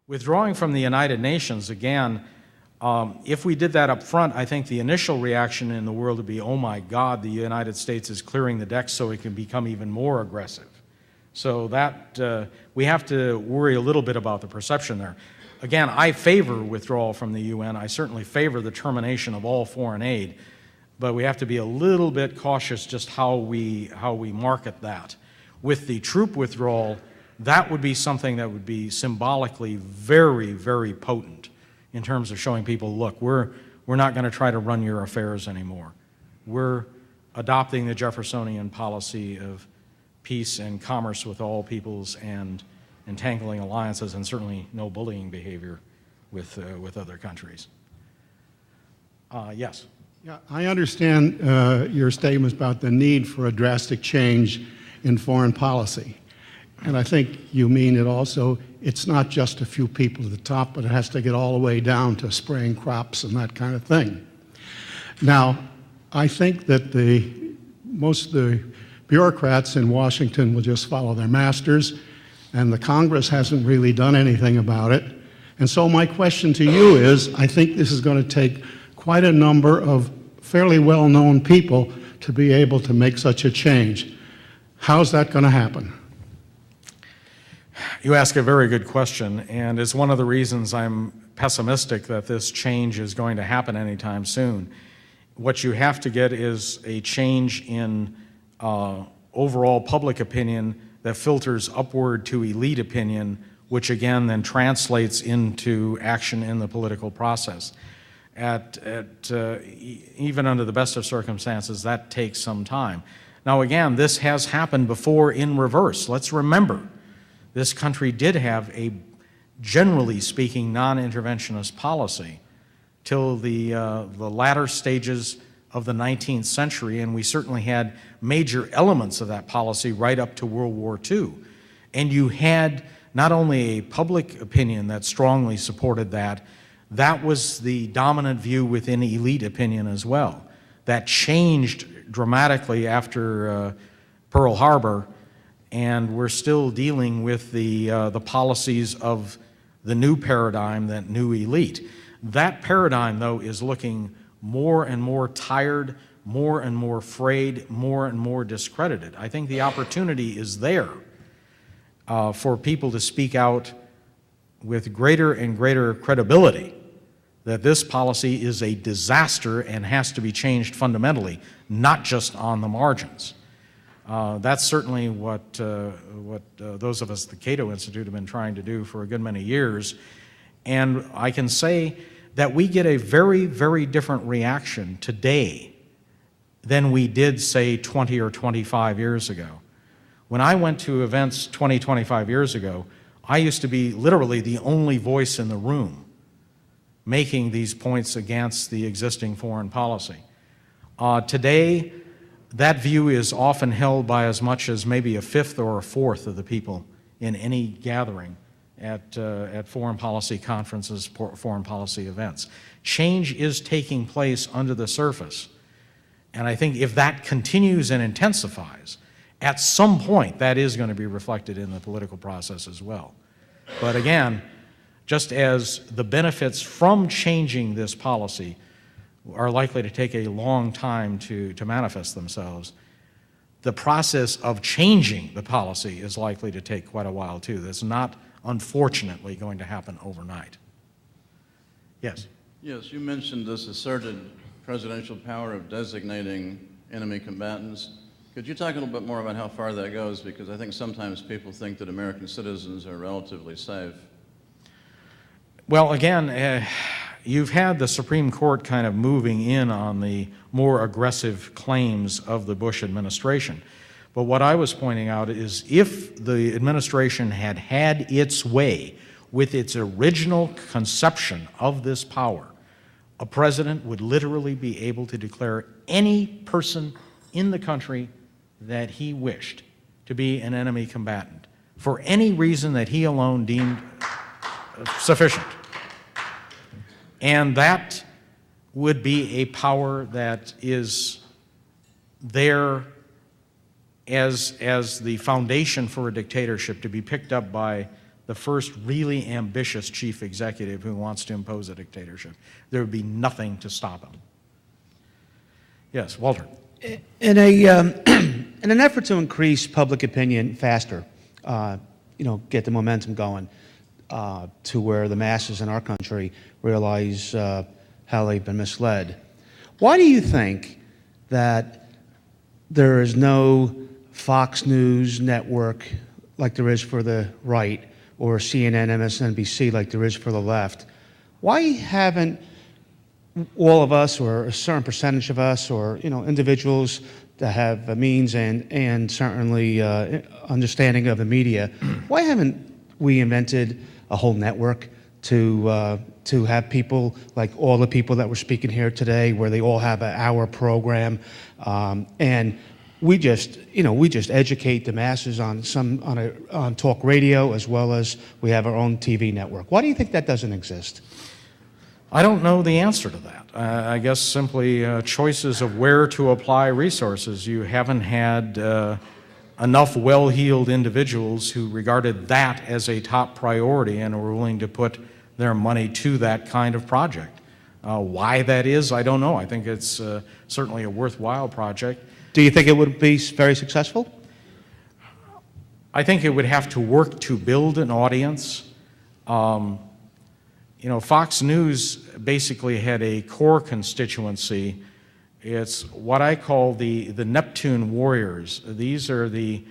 Withdrawing from the United Nations, again, if we did that up front, I think the initial reaction in the world would be, oh my God, the United States is clearing the decks so it can become even more aggressive. So that, we have to worry a little bit about the perception there. Again, I favor withdrawal from the UN. I certainly favor the termination of all foreign aid, but we have to be a little bit cautious just how we market that. With the troop withdrawal, that would be something that would be symbolically very, very potent in terms of showing people, look, we're not going to try to run your affairs anymore. We're adopting the Jeffersonian policy of peace and commerce with all peoples and entangling alliances, and certainly no bullying behavior with other countries. Yes? Yeah, I understand your statements about the need for a drastic change in foreign policy. And I think you mean it also, it's not just a few people at the top, but it has to get all the way down to spraying crops and that kind of thing. Now, I think that most of the bureaucrats in Washington will just follow their masters, and the Congress hasn't really done anything about it. And so my question to you is, I think this is going to take quite a number of fairly well-known people to be able to make such a change. How's that going to happen? You ask a very good question, and it's one of the reasons I'm pessimistic that this change is going to happen anytime soon. What you have to get is a change in overall public opinion that filters upward to elite opinion, which again then translates into action in the political process. Even under the best of circumstances, that takes some time. Now again, this has happened before in reverse. Let's remember, this country did have a, generally speaking, non-interventionist policy till the latter stages of the 19th century, and we certainly had major elements of that policy right up to World War II. And you had not only a public opinion that strongly supported that, that was the dominant view within elite opinion as well. That changed dramatically after Pearl Harbor, and we're still dealing with the policies of the new paradigm, that new elite. That paradigm, though, is looking more and more tired, more and more frayed, more and more discredited. I think the opportunity is there for people to speak out with greater and greater credibility that this policy is a disaster and has to be changed fundamentally, not just on the margins. That's certainly what those of us at the Cato Institute have been trying to do for a good many years. And I can say that we get a very, very different reaction today than we did, say, 20 or 25 years ago. When I went to events 20, 25 years ago, I used to be literally the only voice in the room making these points against the existing foreign policy. Today, that view is often held by as much as maybe a fifth or a fourth of the people in any gathering at foreign policy conferences, foreign policy events. Change is taking place under the surface. And I think if that continues and intensifies, at some point that is going to be reflected in the political process as well. But again, just as the benefits from changing this policy are likely to take a long time to manifest themselves, the process of changing the policy is likely to take quite a while too. That's not, unfortunately, going to happen overnight. Yes? Yes, you mentioned this asserted presidential power of designating enemy combatants. Could you talk a little bit more about how far that goes? Because I think sometimes people think that American citizens are relatively safe. Well, again, you've had the Supreme Court kind of moving in on the more aggressive claims of the Bush administration. But what I was pointing out is if the administration had had its way with its original conception of this power, a president would literally be able to declare any person in the country that he wished to be an enemy combatant for any reason that he alone deemed sufficient. And that would be a power that is there as the foundation for a dictatorship to be picked up by the first really ambitious chief executive who wants to impose a dictatorship. There would be nothing to stop him. Yes, Walter. In an effort to increase public opinion faster, get the momentum going to where the masses in our country realize how they've been misled, why do you think that there is no Fox News network like there is for the right, or CNN, MSNBC like there is for the left? Why haven't all of us, or a certain percentage of us, or individuals that have a means and certainly understanding of the media, why haven't we invented a whole network to have people like all the people that were speaking here today, where they all have an hour program, and we just educate the masses on talk radio, as well as we have our own TV network? Why do you think that doesn't exist? I don't know the answer to that. I guess simply choices of where to apply resources. You haven't had enough well-heeled individuals who regarded that as a top priority and were willing to put their money to that kind of project. Why that is, I don't know. I think it's certainly a worthwhile project. Do you think it would be very successful? I think it would have to work to build an audience. Fox News basically had a core constituency. It's what I call the Neptune warriors. These are the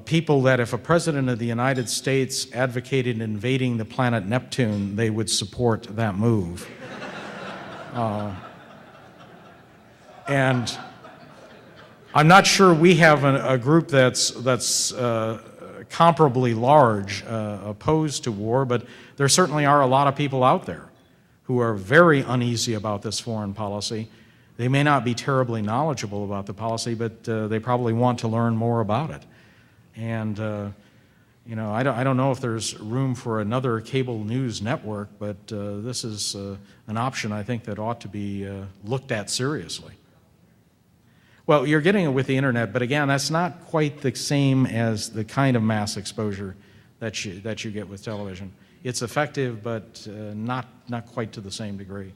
people that if a president of the United States advocated invading the planet Neptune, they would support that move. And I'm not sure we have a group that's comparably large opposed to war, but there certainly are a lot of people out there who are very uneasy about this foreign policy. They may not be terribly knowledgeable about the policy, but they probably want to learn more about it. And I don't know if there's room for another cable news network, but this is an option I think that ought to be looked at seriously. Well, you're getting it with the internet, but again, that's not quite the same as the kind of mass exposure that you get with television. It's effective, but not quite to the same degree.